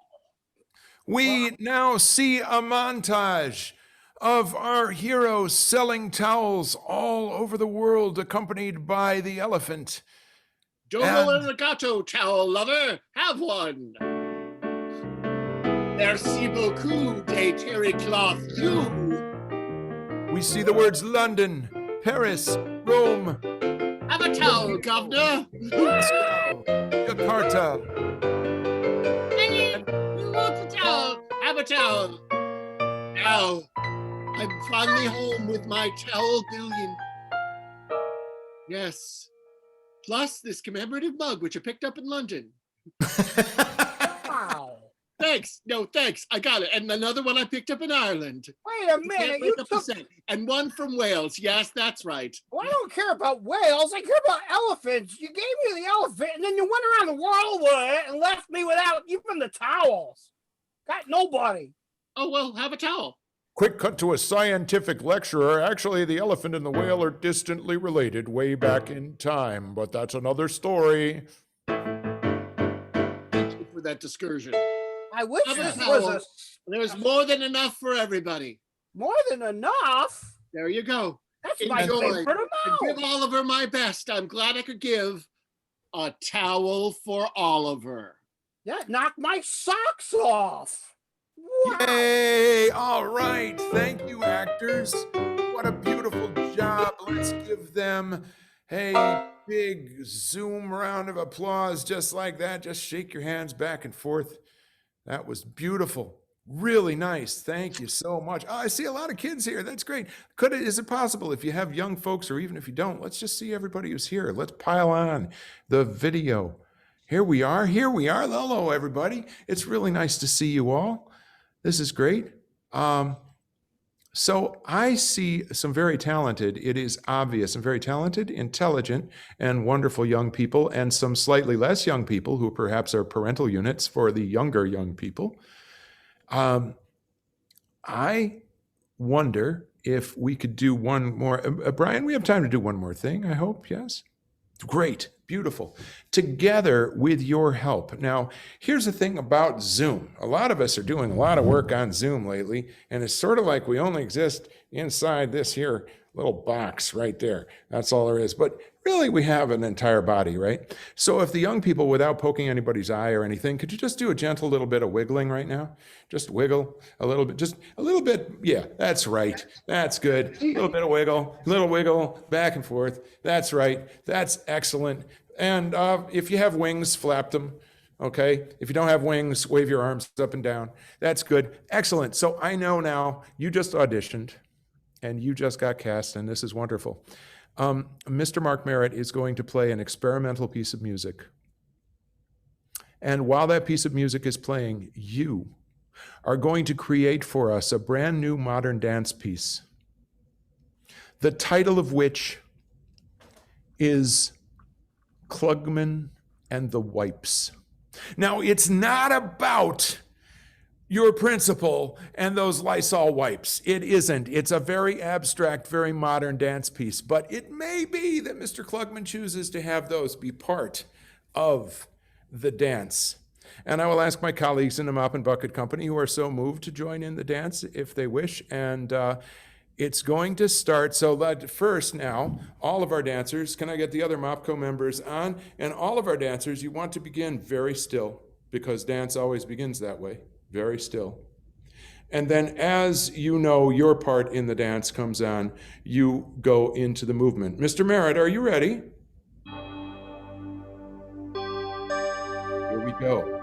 we now see a montage of our heroes selling towels all over the world, accompanied by the elephant. Domo arigato, towel lover. Have one. Merci beaucoup, de terry cloth you. We see the words London, Paris, Rome, Have a towel, governor. Moscow, Jakarta. You want a towel? Have a towel. Now, I'm finally home with my towel billion. Yes. Plus this commemorative mug, which I picked up in London. Wow. Thanks. No, thanks. I got it. And another one I picked up in Ireland. Wait a minute. You took... And one from Wales. Yes, that's right. Well, I don't care about whales. I care about elephants. You gave me the elephant, and then you went around the world with it and left me without even the towels. Got nobody. Oh, well, have a towel. Quick cut to a scientific lecturer. Actually, the elephant and the whale are distantly related way back in time, but that's another story. Thank you for that discursion. I wish Have a this towel. was There's more than enough for everybody. more than enough. There you go. That's my Enjoy. favorite And amount. give Oliver my best. I'm glad I could give a towel for Oliver. That knocked my socks off. Wow. Yay! All right. Thank you, actors. What a beautiful job. Let's give them a big Zoom round of applause just like that. Just shake your hands back and forth. That was beautiful. Really nice. Thank you so much. Oh, I see a lot of kids here. That's great. Is it possible if you have young folks or even if you don't, let's just see everybody who's here. Let's pile on the video. Here we are. Here we are. Hello, everybody. It's really nice to see you all. This is great. So I see some very talented, it is obvious, some very talented, intelligent, and wonderful young people, and some slightly less young people who perhaps are parental units for the younger young people. I wonder if we could do one more. Brian, we have time to do one more thing, I hope, yes? Great, beautiful. Together with your help. Now, here's the thing about Zoom. A lot of us are doing a lot of work on Zoom lately, and it's sort of like we only exist inside this here little box right there. That's all there is. But really, we have an entire body, right? So if the young people, without poking anybody's eye or anything, could you just do a gentle little bit of wiggling right now? Just wiggle a little bit, just a little bit. Yeah, that's right. That's good. A little wiggle, back and forth. That's right. That's excellent. And if you have wings, flap them. Okay. If you don't have wings, wave your arms up and down. That's good. Excellent. So I know now you just auditioned and you just got cast, and this is wonderful. Mr. Mark Merritt is going to play an experimental piece of music. And while that piece of music is playing, you are going to create for us a brand new modern dance piece, the title of which is Klugman and the Wipes. Now, it's not about your principal and those Lysol wipes. It isn't. It's a very abstract, very modern dance piece, but it may be that Mr. Klugman chooses to have those be part of the dance. And I will ask my colleagues in the Mop and Bucket Company who are so moved to join in the dance if they wish. And it's going to start. So first now, all of our dancers, can I get the other MopCo members on? And all of our dancers, you want to begin very still because dance always begins that way. Very still. And then as you know your part in the dance comes on, you go into the movement. Mr. Merritt, are you ready? Here we go.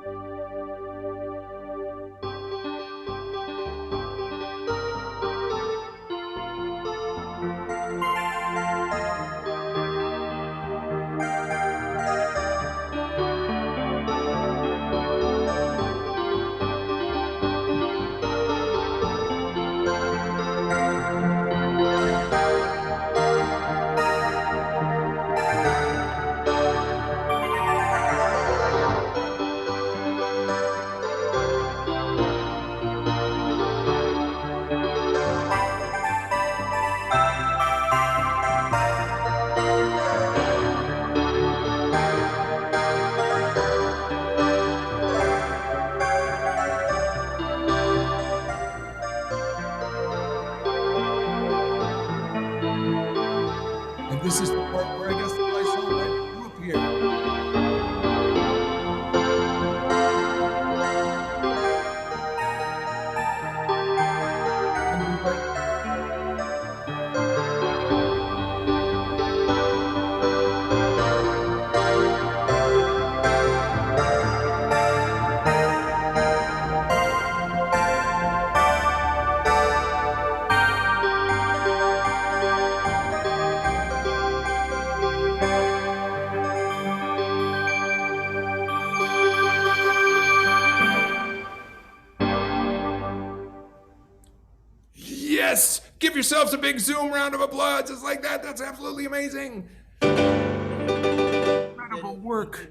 Yes, give yourselves a big Zoom round of applause. Just like that. That's absolutely amazing. Incredible work.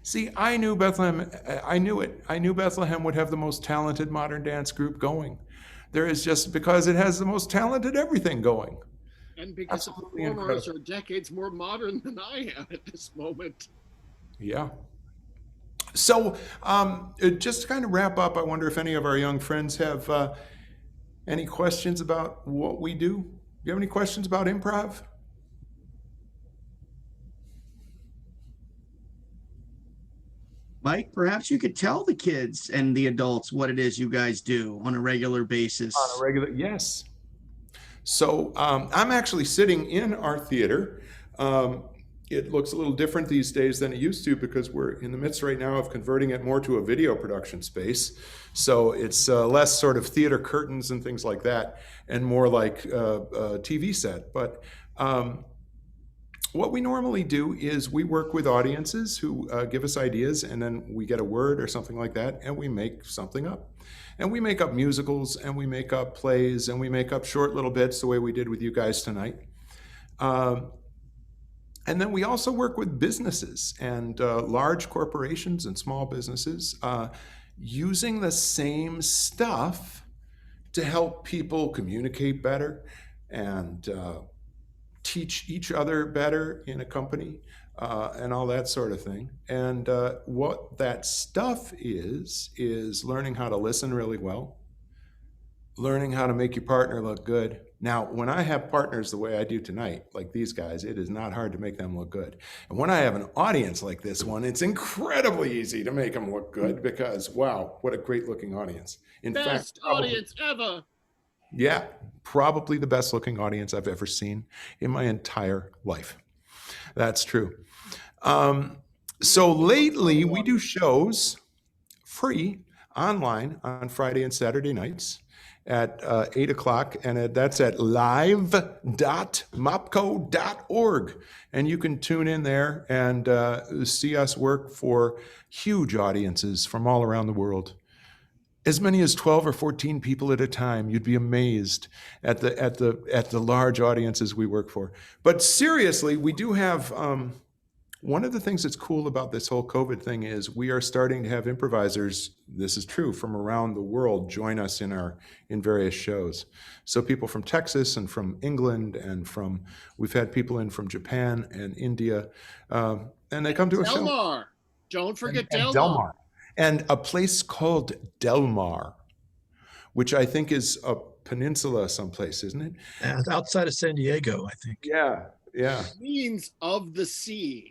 See, I knew Bethlehem, I knew it. I knew Bethlehem would have the most talented modern dance group going. There is just because it has the most talented everything going. And because the performers are decades more modern than I am at this moment. Yeah. So just to kind of wrap up, I wonder if any of our young friends have any questions about what we do? Do you have any questions about improv? Mike, perhaps you could tell the kids and the adults what it is you guys do on a regular basis. On a regular, yes. So I'm actually sitting in our theater. It looks a little different these days than it used to because we're in the midst right now of converting it more to a video production space. So it's less sort of theater curtains and things like that and more like a TV set. But what we normally do is we work with audiences who give us ideas, and then we get a word or something like that, and we make something up. And we make up musicals, and we make up plays, and we make up short little bits the way we did with you guys tonight. And then we also work with businesses and large corporations and small businesses using the same stuff to help people communicate better and teach each other better in a company and all that sort of thing. And what that stuff is learning how to listen really well, learning how to make your partner look good. Now, when I have partners the way I do tonight, like these guys, it is not hard to make them look good. And when I have an audience like this one, it's incredibly easy to make them look good because, wow, what a great looking audience. In Best fact, probably, audience ever. yeah, probably the best looking audience I've ever seen in my entire life. That's true. So lately we do shows free online on Friday and Saturday nights at 8 o'clock, and that's at live.mopco.org. And you can tune in there and see us work for huge audiences from all around the world. As many as 12 or 14 people at a time. You'd be amazed at the large audiences we work for. But seriously, we do have one of the things that's cool about this whole COVID thing is we are starting to have improvisers, this is true, from around the world join us in various shows. So people from Texas and from England and we've had people in from Japan and India, and they come to a show. Delmar, don't forget And Delmar. And a place called Delmar, which I think is a peninsula someplace, isn't it? It's outside of San Diego, I think. Yeah, yeah. Means of the sea.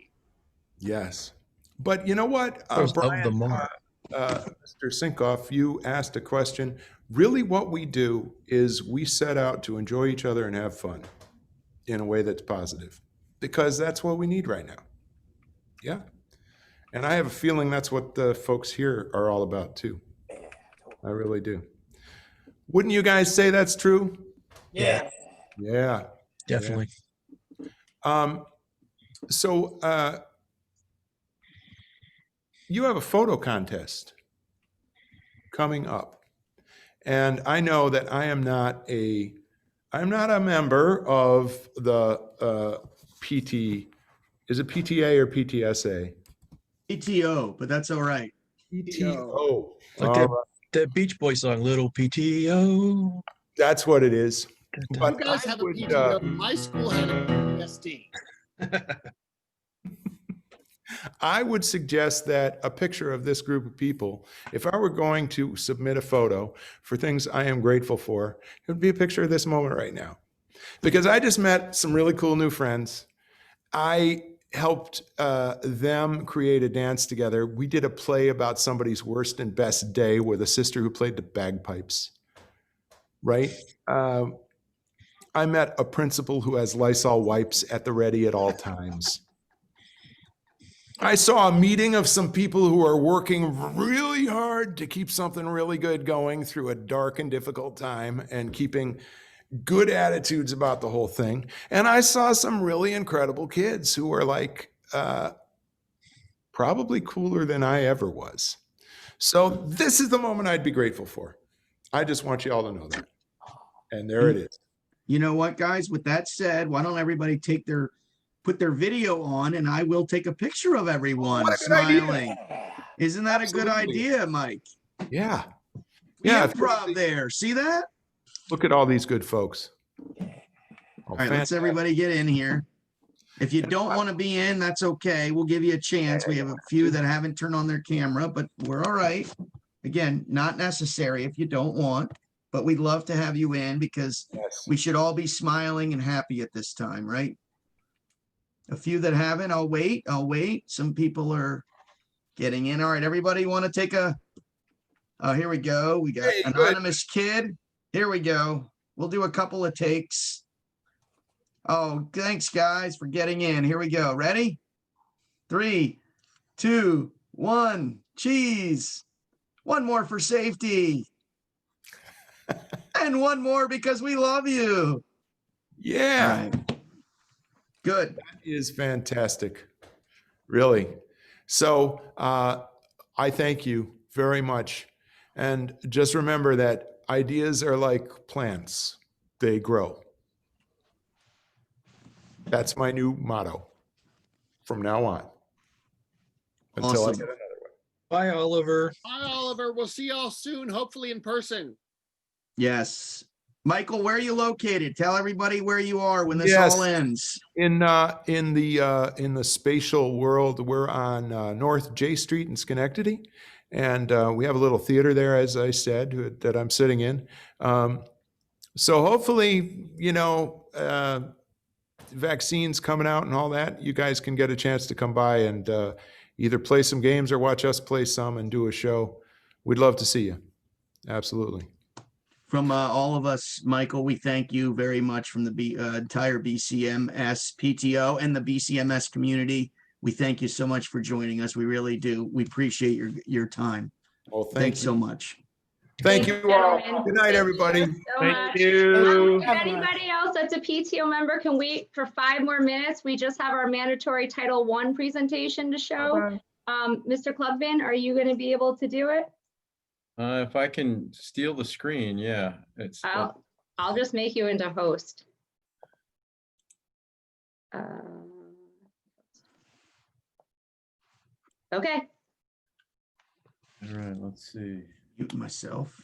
Yes. But you know what, Brian, of the Mar. Mr. Sinkoff, you asked a question. Really what we do is we set out to enjoy each other and have fun in a way that's positive because that's what we need right now. Yeah. And I have a feeling that's what the folks here are all about too. I really do. Wouldn't you guys say that's true? Yeah. Yeah. Definitely. Yeah. So you have a photo contest coming up. And I know that I am not a member of the PT, is it PTA or PTSA? PTO, but that's all right. PTO. Like that Beach Boy song, Little PTO. That's what it is. You guys have a PTO. My school had a PTSD. I would suggest that a picture of this group of people, if I were going to submit a photo for things I am grateful for, it would be a picture of this moment right now. Because I just met some really cool new friends. I helped them create a dance together. We did a play about somebody's worst and best day with a sister who played the bagpipes, right? I met a principal who has Lysol wipes at the ready at all times. I saw a meeting of some people who are working really hard to keep something really good going through a dark and difficult time and keeping good attitudes about the whole thing. And I saw some really incredible kids who were like probably cooler than I ever was. So this is the moment I'd be grateful for. I just want you all to know that. And there it is. You know what, guys? With that said, why don't everybody put their video on, and I will take a picture of everyone smiling. Isn't that a good idea, Mike? Yeah. We Yeah. improv there. See that? Look at all these good folks. All right, let's everybody get in here. If you don't want to be in, that's okay. We'll give you a chance. We have a few that haven't turned on their camera, but we're all right. Again, not necessary if you don't want, but we'd love to have you in because we should all be smiling and happy at this time, right? A few that haven't, I'll wait. Some people are getting in. All right, everybody want to take a, oh, here we go. We got anonymous kid. Here we go. We'll do a couple of takes. Oh, thanks guys for getting in. Here we go. Ready? 3, 2, 1, cheese. One more for safety. And one more because we love you. Yeah. Right. Good. That is fantastic. Really. So I thank you very much. And just remember that ideas are like plants. They grow. That's my new motto from now on. Until I Awesome. get another one. Bye, Oliver. Bye, Oliver. We'll see y'all soon, hopefully in person. Yes. Michael, where are you located? Tell everybody where you are when this Yes. all ends. In the spatial world, we're on North J Street in Schenectady, and we have a little theater there, as I said, that I'm sitting in. So hopefully, vaccines coming out and all that, you guys can get a chance to come by and either play some games or watch us play some and do a show. We'd love to see you. Absolutely. From all of us, Michael, we thank you very much from the entire BCMS PTO and the BCMS community. We thank you so much for joining us. We really do. We appreciate your time. Well, Thanks so much. Thank you all. gentlemen. Good night, everybody. Thank you. If anybody else that's a PTO member can wait for 5 more minutes, we just have our mandatory Title I presentation to show. Mr. Clubman, are you going to be able to do it? If I can steal the screen, yeah. I'll just make you into host. Okay. All right, let's see. Mute myself.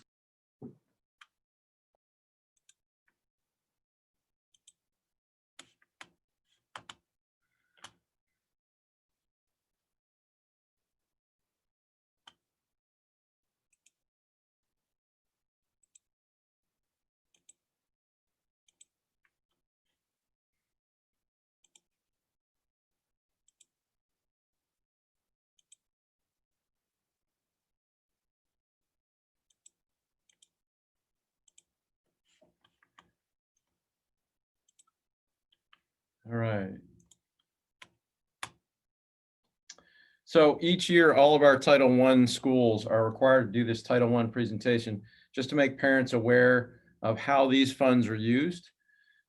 All right. So each year, all of our Title I schools are required to do this Title I presentation just to make parents aware of how these funds are used.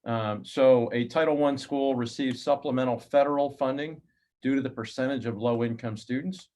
So a Title I school receives supplemental federal funding due to the percentage of low-income students.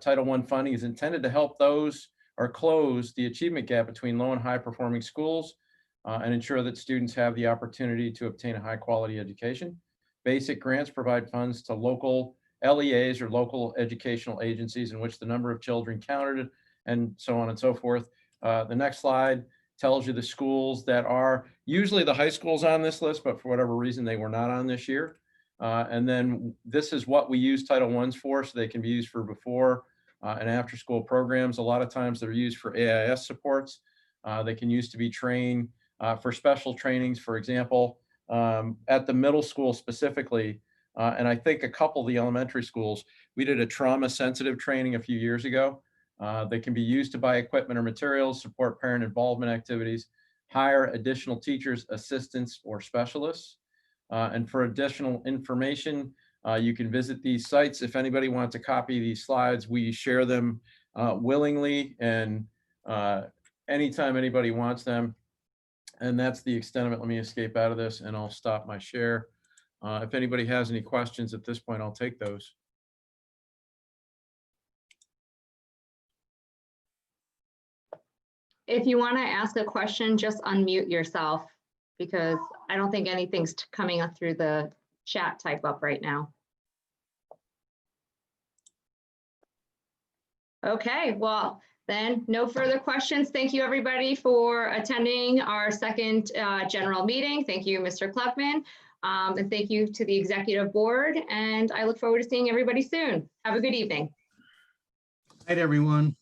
Title I funding is intended to help those or close the achievement gap between low and high-performing schools and ensure that students have the opportunity to obtain a high-quality education. Basic grants provide funds to local LEAs or local educational agencies in which the number of children counted and so on and so forth. The next slide tells you the schools that are usually the high schools on this list, but for whatever reason, they were not on this year. And then this is what we use Title I's for, so they can be used for before and after school programs. A lot of times they're used for AIS supports. They can use to be trained for special trainings, for example, at the middle school specifically. And I think a couple of the elementary schools, we did a trauma sensitive training a few years ago. They can be used to buy equipment or materials, support parent involvement activities, hire additional teachers, assistants, or specialists. And for additional information, you can visit these sites. If anybody wants to copy these slides, we share them willingly and anytime anybody wants them. And that's the extent of it. Let me escape out of this and I'll stop my share. If anybody has any questions at this point, I'll take those. if you want to ask a question, just unmute yourself because I don't think anything's coming up through the chat type up right now. Okay, well, then no further questions. Thank you, everybody, for attending our second general meeting. Thank you, Mr. Kleppman. And thank you to the executive board. And I look forward to seeing everybody soon. Have a good evening. Night, everyone.